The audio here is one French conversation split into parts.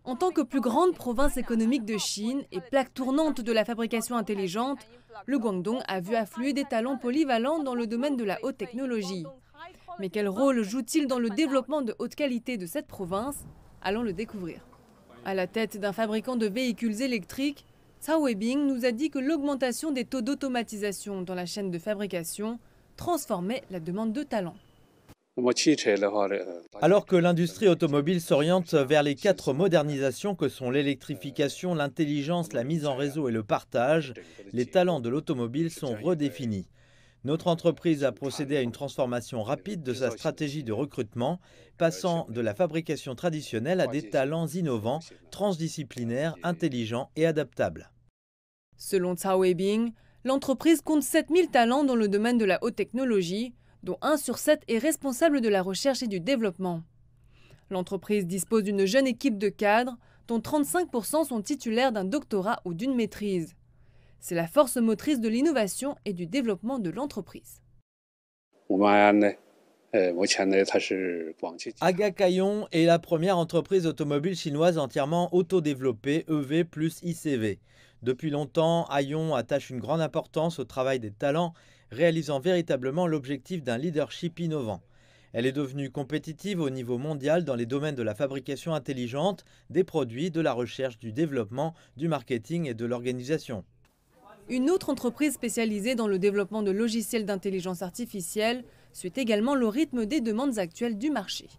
En tant que plus grande province économique de Chine et plaque tournante de la fabrication intelligente, le Guangdong a vu affluer des talents polyvalents dans le domaine de la haute technologie. Mais quel rôle joue-t-il dans le développement de haute qualité de cette province? Allons le découvrir. À la tête d'un fabricant de véhicules électriques, Cao Weibing nous a dit que l'augmentation des taux d'automatisation dans la chaîne de fabrication transformait la demande de talents. Alors que l'industrie automobile s'oriente vers les 4 modernisations que sont l'électrification, l'intelligence, la mise en réseau et le partage, les talents de l'automobile sont redéfinis. Notre entreprise a procédé à une transformation rapide de sa stratégie de recrutement, passant de la fabrication traditionnelle à des talents innovants, transdisciplinaires, intelligents et adaptables. Selon Cao Weibing, l'entreprise compte 7000 talents dans le domaine de la haute technologie, dont 1 sur 7 est responsable de la recherche et du développement. L'entreprise dispose d'une jeune équipe de cadres, dont 35% sont titulaires d'un doctorat ou d'une maîtrise. C'est la force motrice de l'innovation et du développement de l'entreprise. Aga Kaiong est la première entreprise automobile chinoise entièrement autodéveloppée, EV plus ICV. Depuis longtemps, Aion attache une grande importance au travail des talents, réalisant véritablement l'objectif d'un leadership innovant. Elle est devenue compétitive au niveau mondial dans les domaines de la fabrication intelligente, des produits, de la recherche, du développement, du marketing et de l'organisation. Une autre entreprise spécialisée dans le développement de logiciels d'intelligence artificielle suit également le rythme des demandes actuelles du marché.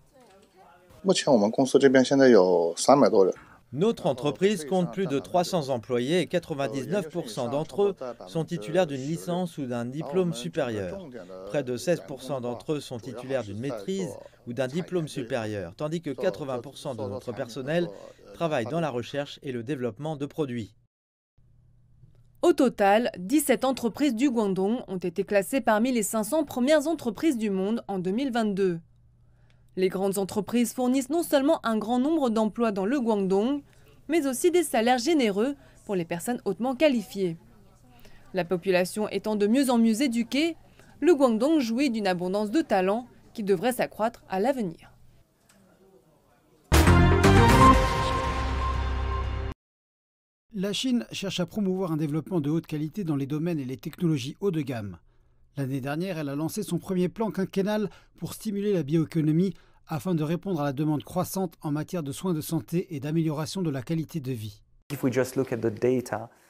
Notre entreprise compte plus de 300 employés et 99% d'entre eux sont titulaires d'une licence ou d'un diplôme supérieur. Près de 16% d'entre eux sont titulaires d'une maîtrise ou d'un diplôme supérieur, tandis que 80% de notre personnel travaille dans la recherche et le développement de produits. Au total, 17 entreprises du Guangdong ont été classées parmi les 500 premières entreprises du monde en 2022. Les grandes entreprises fournissent non seulement un grand nombre d'emplois dans le Guangdong, mais aussi des salaires généreux pour les personnes hautement qualifiées. La population étant de mieux en mieux éduquée, le Guangdong jouit d'une abondance de talents qui devrait s'accroître à l'avenir. La Chine cherche à promouvoir un développement de haute qualité dans les domaines et les technologies haut de gamme. L'année dernière, elle a lancé son premier plan quinquennal pour stimuler la bioéconomie afin de répondre à la demande croissante en matière de soins de santé et d'amélioration de la qualité de vie.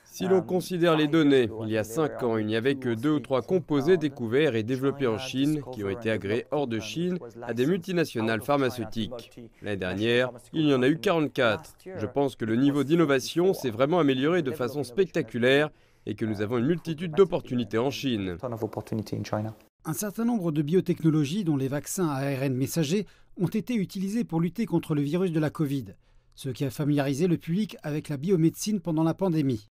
Si l'on considère les données, il y a 5 ans, il n'y avait que 2 ou 3 composés découverts et développés en Chine qui ont été agréés hors de Chine à des multinationales pharmaceutiques. L'année dernière, il y en a eu 44. Je pense que le niveau d'innovation s'est vraiment amélioré de façon spectaculaire et que nous avons une multitude d'opportunités en Chine. Un certain nombre de biotechnologies, dont les vaccins à ARN messager, ont été utilisés pour lutter contre le virus de la Covid, ce qui a familiarisé le public avec la biomédecine pendant la pandémie.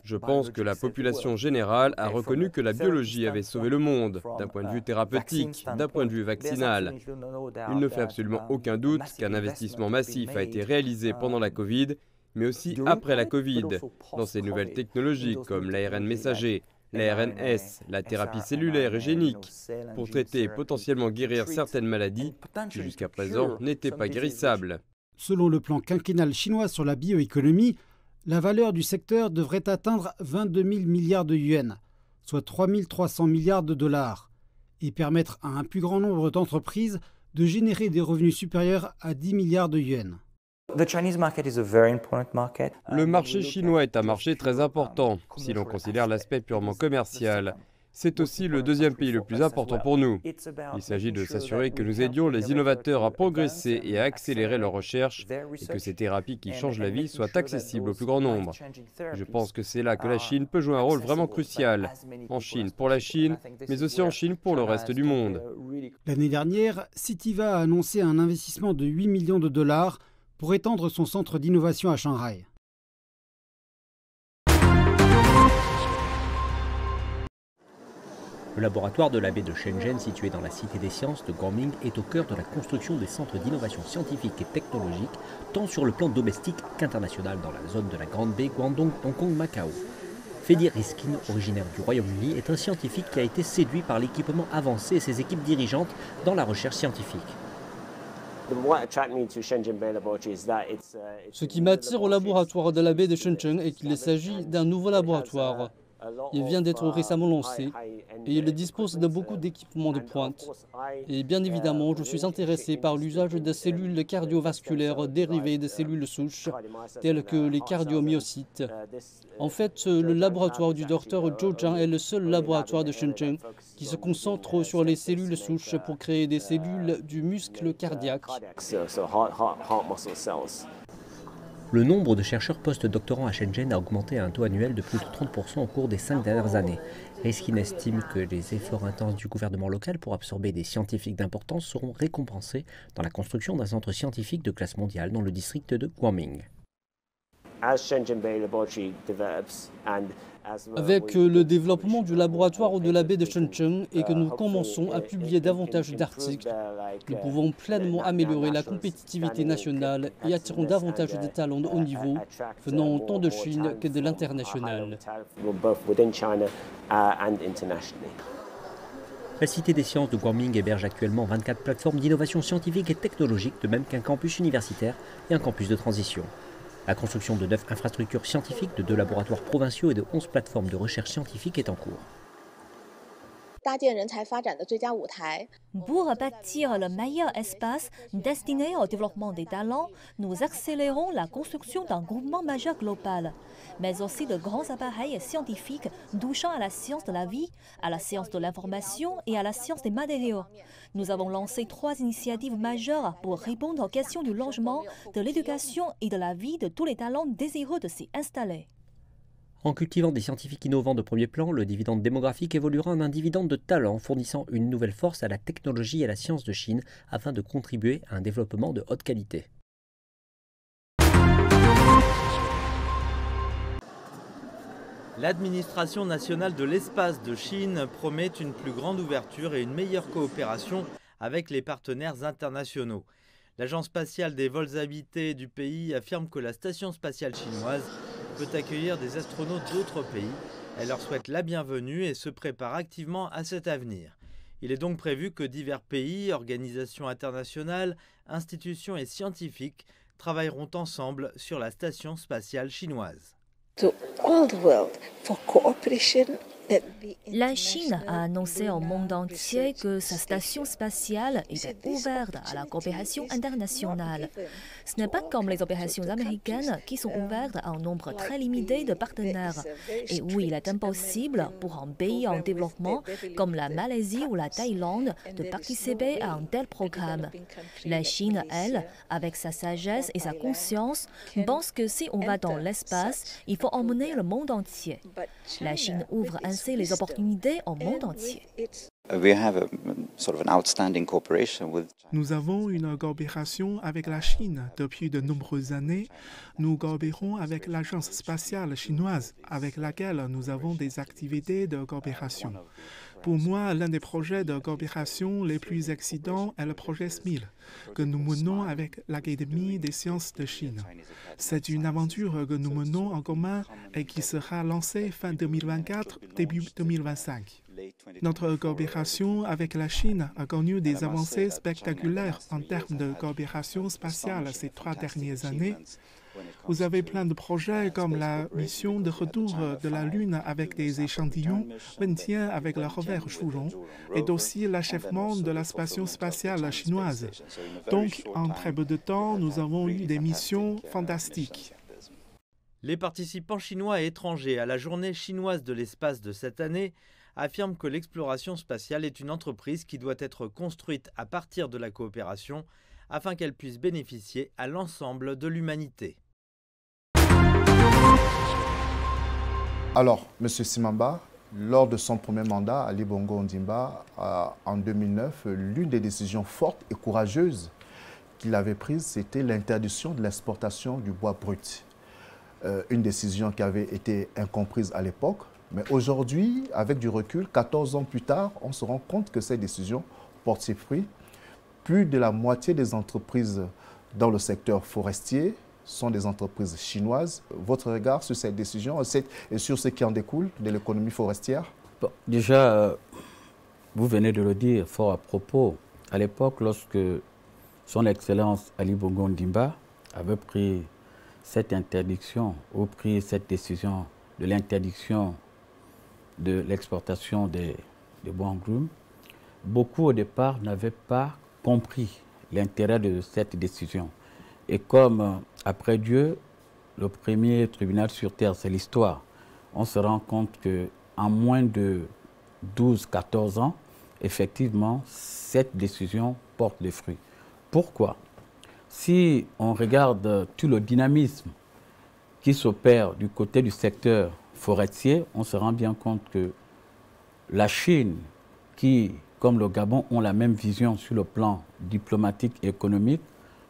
Je pense que la population générale a reconnu que la biologie avait sauvé le monde, d'un point de vue thérapeutique, d'un point de vue vaccinal. Il ne fait absolument aucun doute qu'un investissement massif a été réalisé pendant la Covid, mais aussi après la Covid, dans ces nouvelles technologies comme l'ARN messager, l'ARNS, la thérapie cellulaire et génique, pour traiter et potentiellement guérir certaines maladies qui jusqu'à présent n'étaient pas guérissables. Selon le plan quinquennal chinois sur la bioéconomie, la valeur du secteur devrait atteindre 22 000 milliards de yuans, soit 3 300 milliards de dollars, et permettre à un plus grand nombre d'entreprises de générer des revenus supérieurs à 10 milliards de yuans. Le marché chinois est un marché très important, si l'on considère l'aspect purement commercial. C'est aussi le deuxième pays le plus important pour nous. Il s'agit de s'assurer que nous aidions les innovateurs à progresser et à accélérer leurs recherches et que ces thérapies qui changent la vie soient accessibles au plus grand nombre. Je pense que c'est là que la Chine peut jouer un rôle vraiment crucial. En Chine pour la Chine, mais aussi en Chine pour le reste du monde. L'année dernière, Citiva a annoncé un investissement de 8 millions de dollars pour étendre son centre d'innovation à Shanghai. Le laboratoire de la baie de Shenzhen, situé dans la Cité des Sciences de Guoming, est au cœur de la construction des centres d'innovation scientifique et technologique, tant sur le plan domestique qu'international dans la zone de la Grande Baie Guangdong, Hong Kong, Macao. Fedi Riskin, originaire du Royaume-Uni, est un scientifique qui a été séduit par l'équipement avancé et ses équipes dirigeantes dans la recherche scientifique. Ce qui m'attire au laboratoire de la baie de Shenzhen est qu'il s'agit d'un nouveau laboratoire. Il vient d'être récemment lancé et il dispose de beaucoup d'équipements de pointe. Et bien évidemment, je suis intéressé par l'usage de cellules cardiovasculaires dérivées de cellules souches, telles que les cardiomyocytes. En fait, le laboratoire du docteur Zhou Zhang est le seul laboratoire de Shenzhen qui se concentre sur les cellules souches pour créer des cellules du muscle cardiaque. Le nombre de chercheurs post-doctorants à Shenzhen a augmenté à un taux annuel de plus de 30% au cours des 5 dernières années. Riskin estime que les efforts intenses du gouvernement local pour absorber des scientifiques d'importance seront récompensés dans la construction d'un centre scientifique de classe mondiale dans le district de Guangming. Avec le développement du laboratoire de la baie de Shenzhen et que nous commençons à publier davantage d'articles, nous pouvons pleinement améliorer la compétitivité nationale et attirons davantage de talents de haut niveau venant tant de Chine que de l'international. La Cité des sciences de Guangming héberge actuellement 24 plateformes d'innovation scientifique et technologique, de même qu'un campus universitaire et un campus de transition. La construction de 9 infrastructures scientifiques, de 2 laboratoires provinciaux et de 11 plateformes de recherche scientifique est en cours. Pour bâtir le meilleur espace destiné au développement des talents, nous accélérons la construction d'un groupement majeur global, mais aussi de grands appareils scientifiques touchant à la science de la vie, à la science de l'information et à la science des matériaux. Nous avons lancé 3 initiatives majeures pour répondre aux questions du logement, de l'éducation et de la vie de tous les talents désireux de s'y installer. En cultivant des scientifiques innovants de premier plan, le dividende démographique évoluera en un dividende de talent, fournissant une nouvelle force à la technologie et à la science de Chine afin de contribuer à un développement de haute qualité. L'administration nationale de l'espace de Chine promet une plus grande ouverture et une meilleure coopération avec les partenaires internationaux. L'agence spatiale des vols habités du pays affirme que la station spatiale chinoise peut accueillir des astronautes d'autres pays. Elle leur souhaite la bienvenue et se prépare activement à cet avenir. Il est donc prévu que divers pays, organisations internationales, institutions et scientifiques travailleront ensemble sur la station spatiale chinoise. La Chine a annoncé au monde entier que sa station spatiale était ouverte à la coopération internationale. Ce n'est pas comme les opérations américaines qui sont ouvertes à un nombre très limité de partenaires et où il est impossible pour un pays en développement comme la Malaisie ou la Thaïlande de participer à un tel programme. La Chine, elle, avec sa sagesse et sa conscience, pense que si on va dans l'espace, il faut emmener le monde entier. La Chine ouvre ainsi les opportunités au monde entier. Nous avons une coopération avec la Chine depuis de nombreuses années. Nous coopérons avec l'agence spatiale chinoise avec laquelle nous avons des activités de coopération. Pour moi, l'un des projets de coopération les plus excitants est le projet SMIL, que nous menons avec l'Académie des sciences de Chine. C'est une aventure que nous menons en commun et qui sera lancée fin 2024, début 2025. Notre coopération avec la Chine a connu des avancées spectaculaires en termes de coopération spatiale ces 3 dernières années. Vous avez plein de projets comme la mission de retour de la Lune avec des échantillons, Wentian avec le rover Shurong, et aussi l'achèvement de la station spatiale chinoise. Donc, en très peu de temps, nous avons eu des missions fantastiques. Les participants chinois et étrangers à la journée chinoise de l'espace de cette année affirment que l'exploration spatiale est une entreprise qui doit être construite à partir de la coopération afin qu'elle puisse bénéficier à l'ensemble de l'humanité. Alors, M. Simamba, lors de son premier mandat à Libongo Ondimba en 2009, l'une des décisions fortes et courageuses qu'il avait prises, c'était l'interdiction de l'exportation du bois brut. Une décision qui avait été incomprise à l'époque, mais aujourd'hui, avec du recul, 14 ans plus tard, on se rend compte que cette décision porte ses fruits. Plus de la moitié des entreprises dans le secteur forestier sont des entreprises chinoises. Votre regard sur cette décision et sur ce qui en découle de l'économie forestière? Bon, déjà, vous venez de le dire fort à propos. À l'époque, lorsque Son Excellence Ali Bongo Ondimba avait pris cette interdiction, ou pris cette décision de l'interdiction de l'exportation des bois en grumes, beaucoup au départ n'avaient pas compris l'intérêt de cette décision. Et comme, après Dieu, le premier tribunal sur terre, c'est l'histoire, on se rend compte qu'en moins de 12-14 ans, effectivement, cette décision porte des fruits. Pourquoi? Si on regarde tout le dynamisme qui s'opère du côté du secteur forestier, on se rend bien compte que la Chine, qui, comme le Gabon, ont la même vision sur le plan diplomatique et économique,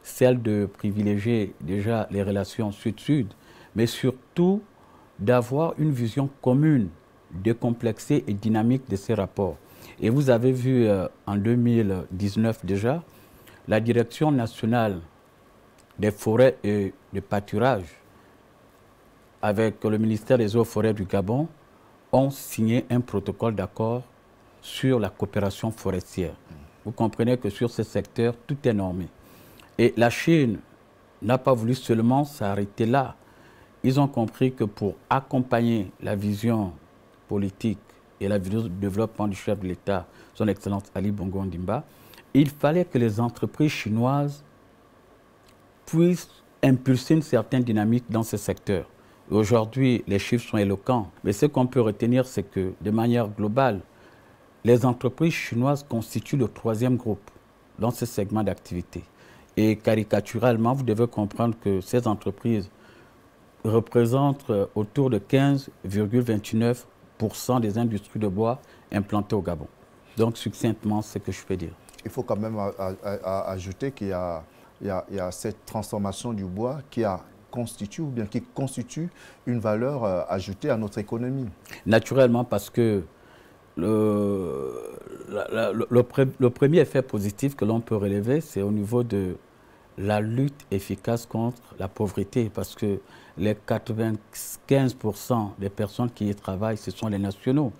celle de privilégier déjà les relations sud-sud, mais surtout d'avoir une vision commune, décomplexée et dynamique de ces rapports. Et vous avez vu en 2019 déjà, la Direction nationale des forêts et des pâturages, avec le ministère des Eaux et Forêts du Gabon, ont signé un protocole d'accord sur la coopération forestière. Vous comprenez que sur ce secteur, tout est normé. Et la Chine n'a pas voulu seulement s'arrêter là. Ils ont compris que pour accompagner la vision politique et la vision de développement du chef de l'État, son Excellence Ali Bongo Ondimba, il fallait que les entreprises chinoises puissent impulser une certaine dynamique dans ce secteur. Aujourd'hui, les chiffres sont éloquents, mais ce qu'on peut retenir, c'est que de manière globale, les entreprises chinoises constituent le troisième groupe dans ce segment d'activité. Et caricaturalement, vous devez comprendre que ces entreprises représentent autour de 15,29% des industries de bois implantées au Gabon. Donc, succinctement, c'est ce que je peux dire. Il faut quand même ajouter qu'il y a cette transformation du bois qui constitue une valeur ajoutée à notre économie. Naturellement, parce que le premier effet positif que l'on peut relever, c'est au niveau de la lutte efficace contre la pauvreté, parce que les 95% des personnes qui y travaillent, ce sont les nationaux.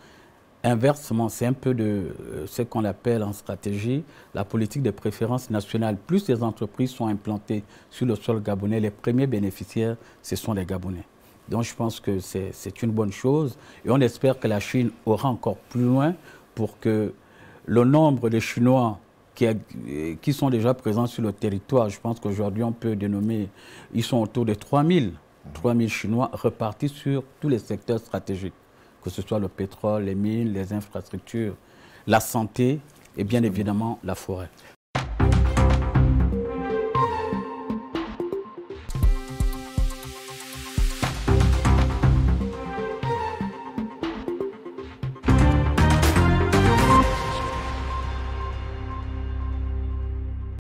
Inversement, c'est un peu de ce qu'on appelle en stratégie la politique de préférence nationale. Plus les entreprises sont implantées sur le sol gabonais, les premiers bénéficiaires, ce sont les Gabonais. Donc je pense que c'est une bonne chose et on espère que la Chine aura encore plus loin pour que le nombre de Chinois qui sont déjà présents sur le territoire, je pense qu'aujourd'hui on peut dénommer, ils sont autour de 3000 Chinois repartis sur tous les secteurs stratégiques, que ce soit le pétrole, les mines, les infrastructures, la santé et bien évidemment la forêt.